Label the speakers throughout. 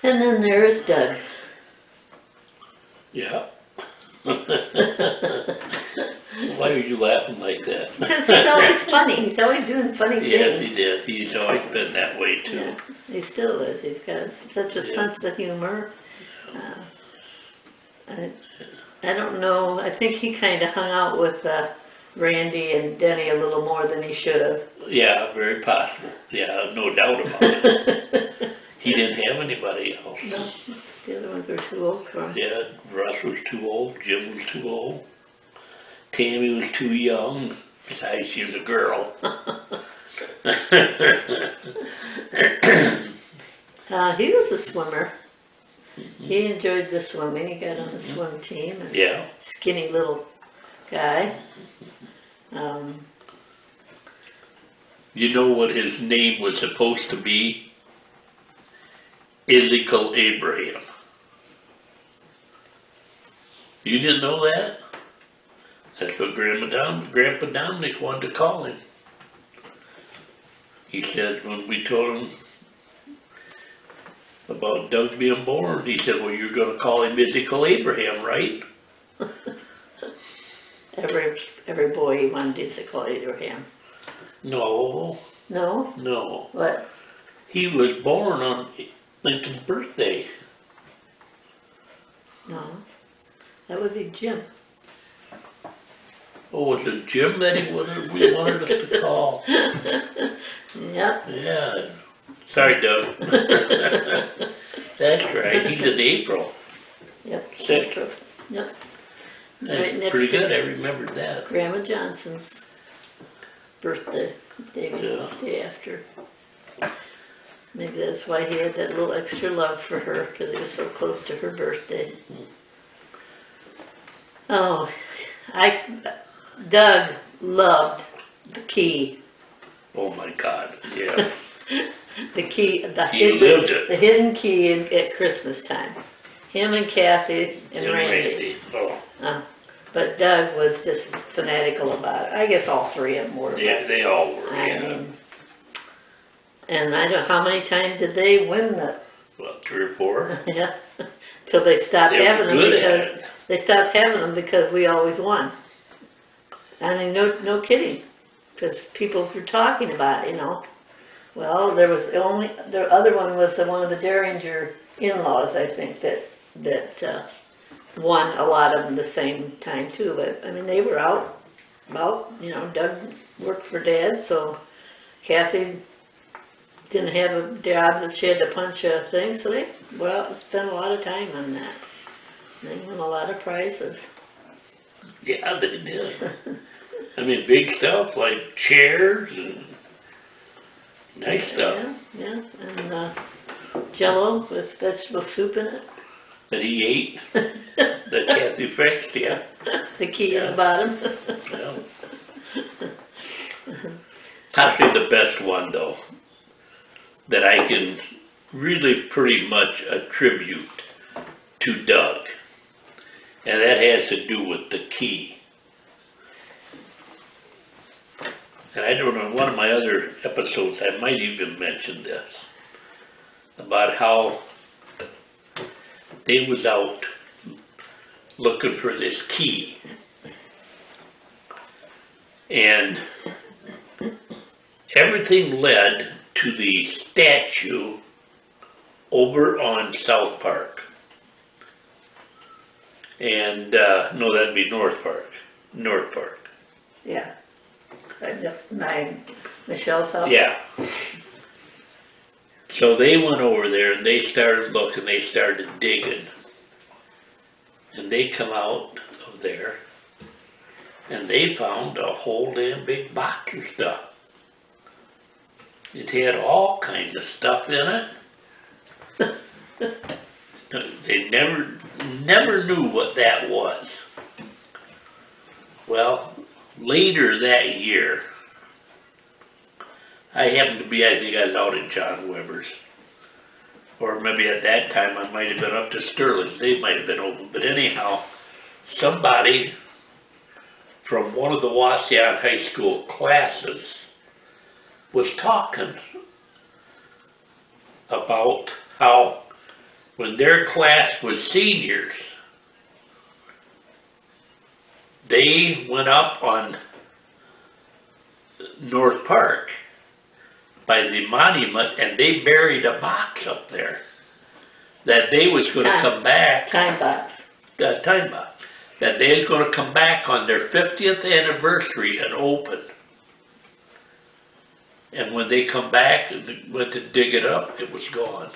Speaker 1: And then there is Doug.
Speaker 2: Yeah. Why are you laughing like that?
Speaker 1: Because he's always funny. He's always doing funny things.
Speaker 2: Yes, he did. He's always been that way too.
Speaker 1: Yeah, he still is. He's got such a sense of humor. I don't know. I think he kind of hung out with Randy and Denny a little more than he should have.
Speaker 2: Yeah, very possible. Yeah, no doubt about it. He didn't have anybody else.
Speaker 1: No, the other ones were too old for him.
Speaker 2: Yeah, Russ was too old. Jim was too old. Tammy was too young. Besides, she was a girl.
Speaker 1: He was a swimmer. He enjoyed the swimming. He got on the swim team. And
Speaker 2: Yeah.
Speaker 1: skinny little guy.
Speaker 2: You know what his name was supposed to be? Isacal Abraham. You didn't know that? That's what Grandpa Dominic wanted to call him. He says when we told him about Doug being born, he said, well, you're going to call him Isacal Abraham, right?
Speaker 1: Every boy he wanted to call Abraham.
Speaker 2: No.
Speaker 1: No?
Speaker 2: No.
Speaker 1: What?
Speaker 2: He was born on Lincoln's birthday.
Speaker 1: No. That would be Jim.
Speaker 2: Oh, was it Jim that we wanted us to call?
Speaker 1: Yep.
Speaker 2: Yeah. Sorry, Doug. That's right. He's in April.
Speaker 1: Yep.
Speaker 2: 6th.
Speaker 1: Yep.
Speaker 2: That's
Speaker 1: Right next
Speaker 2: pretty
Speaker 1: to
Speaker 2: good. I remembered that.
Speaker 1: Grandma Johnson's birthday, day after. Maybe that's why he had that little extra love for her, because he was so close to her birthday. Oh, Doug loved the key.
Speaker 2: Oh my God. Yeah.
Speaker 1: The key,
Speaker 2: He lived it.
Speaker 1: the hidden key at Christmas time. Him and Kathy and Randy.
Speaker 2: Oh.
Speaker 1: But Doug was just fanatical about it. I guess all three of them were.
Speaker 2: Yeah, they all were.
Speaker 1: I
Speaker 2: Yeah.
Speaker 1: mean, and I don't know how many times did they win the,
Speaker 2: Well, 3 or 4.
Speaker 1: yeah, till they stopped
Speaker 2: They were
Speaker 1: having them
Speaker 2: good at
Speaker 1: because
Speaker 2: it.
Speaker 1: they stopped having them because we always won. I mean, no kidding, because people were talking about it, you know. Well, there was the other one was one of the Derringer in-laws, I think, that won a lot of them the same time too. But I mean, they were out, you know, Doug worked for Dad, so Kathy didn't have a job that she had to punch a thing, so they spent a lot of time on that. They won a lot of prizes.
Speaker 2: Yeah, they did. I mean, big stuff like chairs and nice stuff.
Speaker 1: Yeah, and Jello with vegetable soup in it.
Speaker 2: That he ate. That Kathy fixed, yeah.
Speaker 1: The key in the bottom.
Speaker 2: Yeah. Possibly the best one, though, that I can really pretty much attribute to Doug. And that has to do with the key. And I don't know, in one of my other episodes, I might even mention this, about how they was out looking for this key. And everything led to the statue over on South Park. And, no, that'd be North Park.
Speaker 1: Yeah. Just Michelle's house.
Speaker 2: Yeah. So they went over there and they started looking, they started digging. And they come out of there and they found a whole damn big box of stuff. It had all kinds of stuff in it. They never knew what that was. Well, later that year, I happened to be, I think I was out at John Weber's. Or maybe at that time I might have been up to Sterling's, they might have been open. But anyhow, somebody from one of the Waseon High School classes was talking about how when their class was seniors, they went up on North Park by the monument and they buried a box up there that they was going to come back.
Speaker 1: Time box.
Speaker 2: Time box. That they was going to come back on their 50th anniversary and open. And when they come back and went to dig it up, it was gone.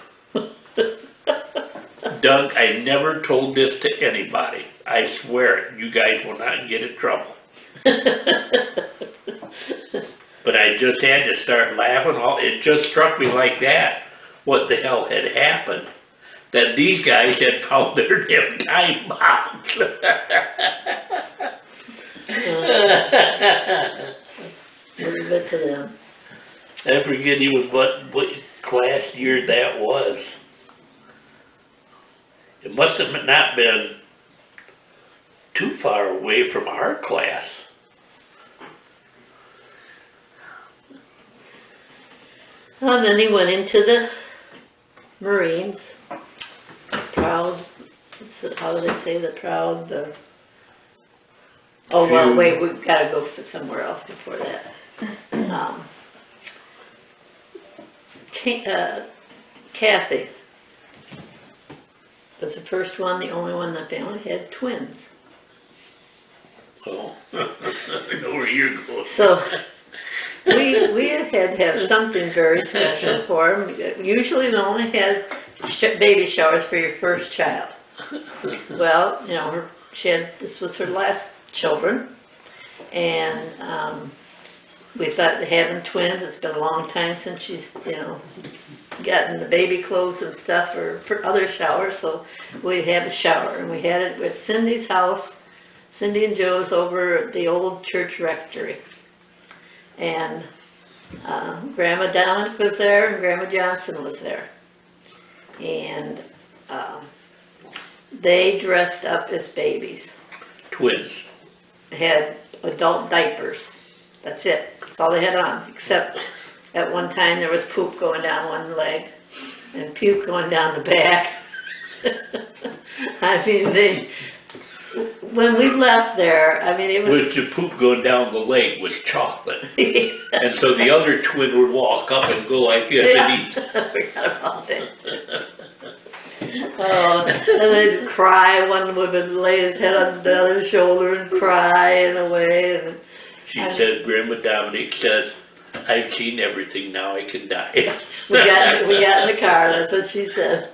Speaker 2: Doug, I never told this to anybody. I swear it, you guys will not get in trouble. But I just had to start laughing. It just struck me like that. What the hell had happened? That these guys had found their damn time box.
Speaker 1: Leave it to them.
Speaker 2: I forget even what class year that was. It must have not been too far away from our class.
Speaker 1: And then he went into the Marines. Proud, how do they say the proud, oh well, wait, we've got to go somewhere else before that. Kathy was the first one, the only one in the family had twins.
Speaker 2: Oh, I know where you're going.
Speaker 1: So we had to have something very special for them. Usually they only had baby showers for your first child. Well, you know, this was her last children, and we thought having twins, it's been a long time since she's, you know, gotten the baby clothes and stuff for other showers, so we'd have a shower, and we had it at Cindy's house, Cindy and Joe's, over at the old church rectory. And Grandma Dominic was there and Grandma Johnson was there. And they dressed up as babies.
Speaker 2: Twins.
Speaker 1: Had adult diapers. That's it. That's all they had on, except at one time there was poop going down one leg and puke going down the back. I mean, when we left there, I mean, it was...
Speaker 2: With the poop going down the leg was chocolate. And so the other twin would walk up and go like this and eat.
Speaker 1: I forgot about that. Oh, and they'd cry. One would lay his head on the other's shoulder and cry in a way. And
Speaker 2: said, Grandma Dominic says, I've seen everything, now I can die.
Speaker 1: we got in the car, that's what she said.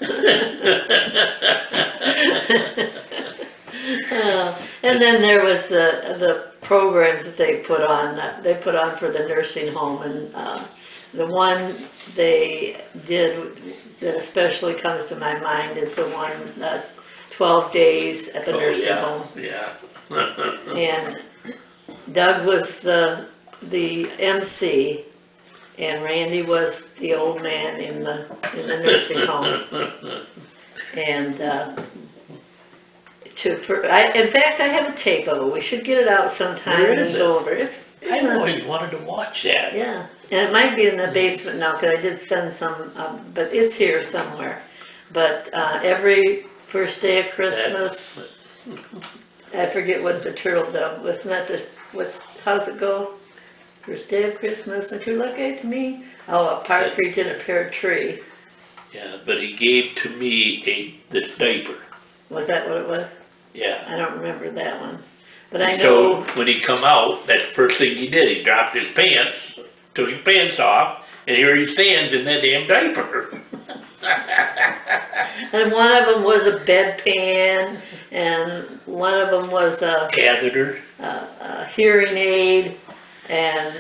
Speaker 1: And then there was the programs that they put on for the nursing home, and the one they did that especially comes to my mind is the one 12 days at the nursing home.
Speaker 2: Yeah.
Speaker 1: And Doug was the MC, and Randy was the old man in the nursing home. And in fact, I have a tape of it. We should get it out sometime and go over it.
Speaker 2: I've always wanted to watch that.
Speaker 1: Yeah, and it might be in the basement now because I did send some, but it's here somewhere. But every first day of Christmas, I forget what the turtle dove was. How's it go? First day of Christmas, don't you look at me? Oh, a partridge in a pear tree.
Speaker 2: Yeah, but he gave to me this diaper.
Speaker 1: Was that what it was?
Speaker 2: Yeah.
Speaker 1: I don't remember that one. But I know.
Speaker 2: So when he come out, that's the first thing he did. He dropped his pants, took his pants off, and here he stands in that damn diaper.
Speaker 1: And one of them was a bedpan, and one of them was a
Speaker 2: catheter,
Speaker 1: a hearing aid, and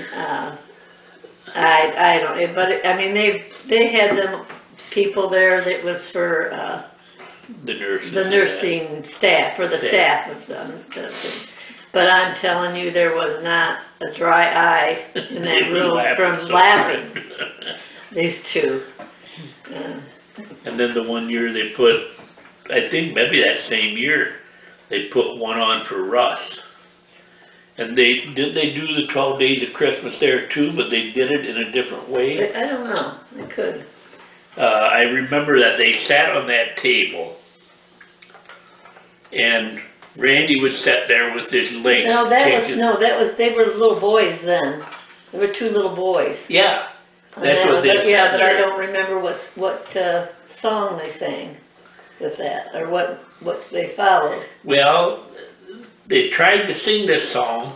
Speaker 1: I don't know, but I mean they had them people there that was for
Speaker 2: the
Speaker 1: nursing staff, for the staff of them. But I'm telling you, there was not a dry eye in that room from laughing. These two.
Speaker 2: And then the one year they put, I think maybe that same year, they put one on for Russ. And they do the 12 days of Christmas there too, but they did it in a different way.
Speaker 1: I don't know. I could.
Speaker 2: I remember that they sat on that table, and Randy would sit there with his legs
Speaker 1: No,
Speaker 2: kicking.
Speaker 1: they were little boys then. There were two little boys.
Speaker 2: Yeah,
Speaker 1: And
Speaker 2: that's what they
Speaker 1: yeah,
Speaker 2: said
Speaker 1: but I
Speaker 2: there.
Speaker 1: don't remember what song they sang with that, or what they followed.
Speaker 2: Well, they tried to sing this song,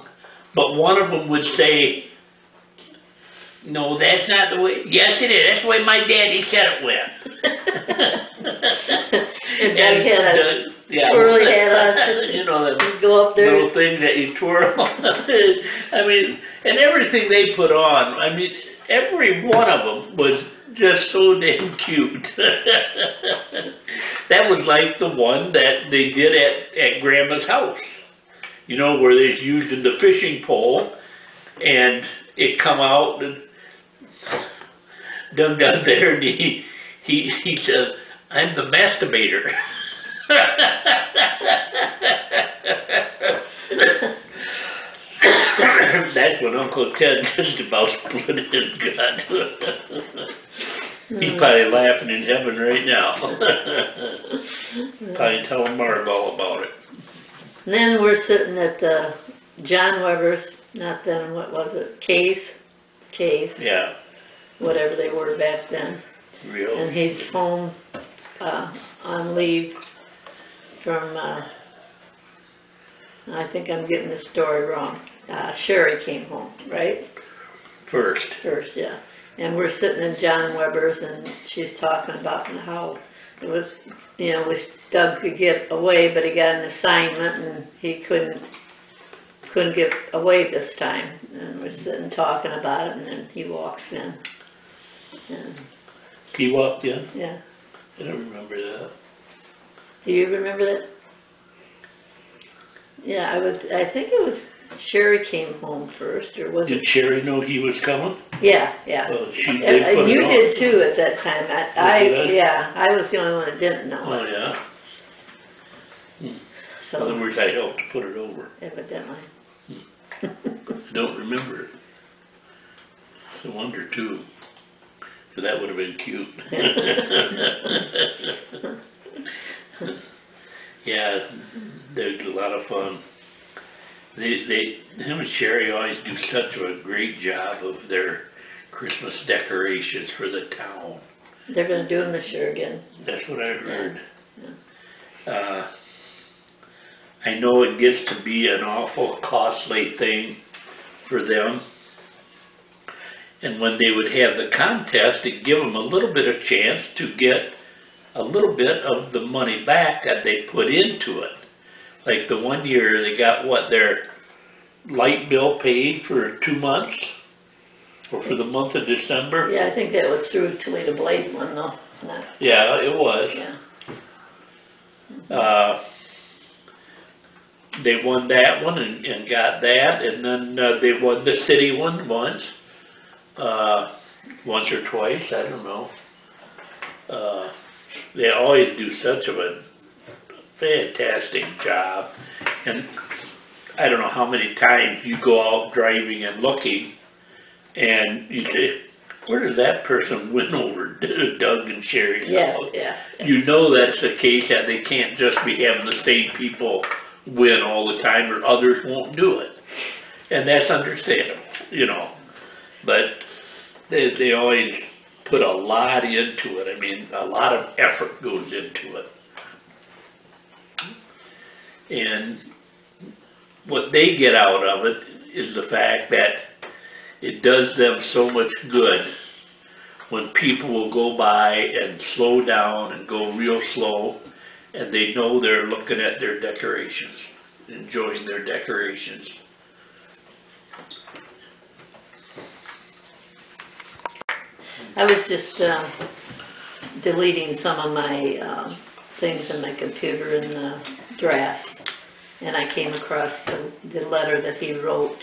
Speaker 2: but one of them would say, "No, that's not the way." Yes, it is. That's the way my daddy said it went.
Speaker 1: And Doug had a
Speaker 2: yeah,
Speaker 1: twirly hat on.
Speaker 2: you know that
Speaker 1: You'd go up there.
Speaker 2: little thing that you twirl. I mean, and everything they put on. I mean, every one of them was just so damn cute. That was like the one that they did at Grandma's house. You know, where they're using the fishing pole, and it come out and Doug down there, and he said, "I'm the masturbator." That's when Uncle Ted just about split his gut. He's probably laughing in heaven right now. Probably telling Marg all about it.
Speaker 1: And then we're sitting at John Weber's, not then, what was it, K's,
Speaker 2: Yeah,
Speaker 1: whatever they were back then.
Speaker 2: real.
Speaker 1: And he's home on leave from, I think I'm getting the story wrong. Sherry came home, right?
Speaker 2: First.
Speaker 1: First, yeah. And we're sitting in John Weber's, and she's talking about how it was, you know, wish Doug could get away, but he got an assignment and he couldn't get away this time. And we're sitting talking about it, and then he walks in. And,
Speaker 2: He walked in?
Speaker 1: yeah.
Speaker 2: I don't remember that.
Speaker 1: Do you remember that? Yeah, I think it was Sherry came home first, or was
Speaker 2: Did
Speaker 1: it?
Speaker 2: Sherry know he was coming?
Speaker 1: Yeah, yeah.
Speaker 2: Well, they put
Speaker 1: You
Speaker 2: it on.
Speaker 1: did too at that time.
Speaker 2: did I?
Speaker 1: Yeah, I was the only one that didn't know
Speaker 2: Oh,
Speaker 1: it,
Speaker 2: yeah. In other
Speaker 1: so
Speaker 2: words, I helped to put it over.
Speaker 1: evidently.
Speaker 2: I don't remember it. It's a wonder too. So that would have been cute. Yeah, there's a lot of fun. Him and Sherry always do such a great job of their Christmas decorations for the town.
Speaker 1: They're gonna do them this year again.
Speaker 2: That's what I heard. I know it gets to be an awful costly thing for them. And when they would have the contest, it'd give them a little bit of chance to get a little bit of the money back that they put into it. Like the one year they got what, their light bill paid for 2 months? Or for the month of December?
Speaker 1: Yeah, I think that was through Toledo Blade one though. Not,
Speaker 2: Yeah, it was.
Speaker 1: yeah.
Speaker 2: They won that one and got that, and then they won the city one once or twice, I don't know. They always do such of a fantastic job, and I don't know how many times you go out driving and looking, and you say, where does that person win over Doug and Sherry's house?
Speaker 1: Yeah.
Speaker 2: You know that's the case, that they can't just be having the same people win all the time, or others won't do it. And that's understandable, you know. But they always put a lot into it. I mean, a lot of effort goes into it. And what they get out of it is the fact that it does them so much good when people will go by and slow down and go real slow, and they know they're looking at their decorations, enjoying their decorations.
Speaker 1: I was just deleting some of my things in my computer in the drafts, and I came across the letter that he wrote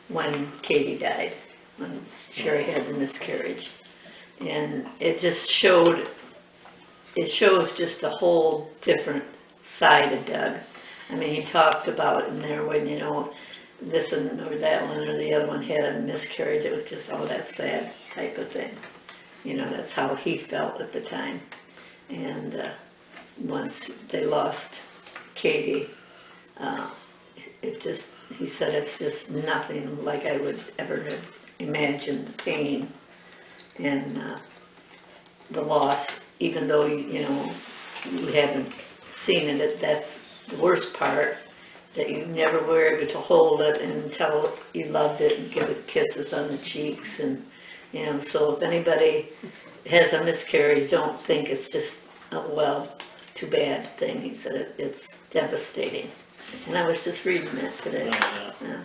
Speaker 1: when Katie died, when Sherry had the miscarriage. And it just shows just a whole different side of Doug. I mean, he talked about in there when, you know, this one or that one or the other one had a miscarriage. It was just, oh, that's sad type of thing, you know, that's how he felt at the time. And once they lost Katie, it just, he said it's just nothing like I would ever have imagined the pain and the loss, even though, you know, you haven't seen it, that's the worst part, that you never were able to hold it and tell you loved it and give it kisses on the cheeks. And, you know, so if anybody has a miscarriage, don't think it's just a, well, too bad thing. He said it's devastating. And I was just reading that today.
Speaker 2: Yeah.
Speaker 1: Yeah.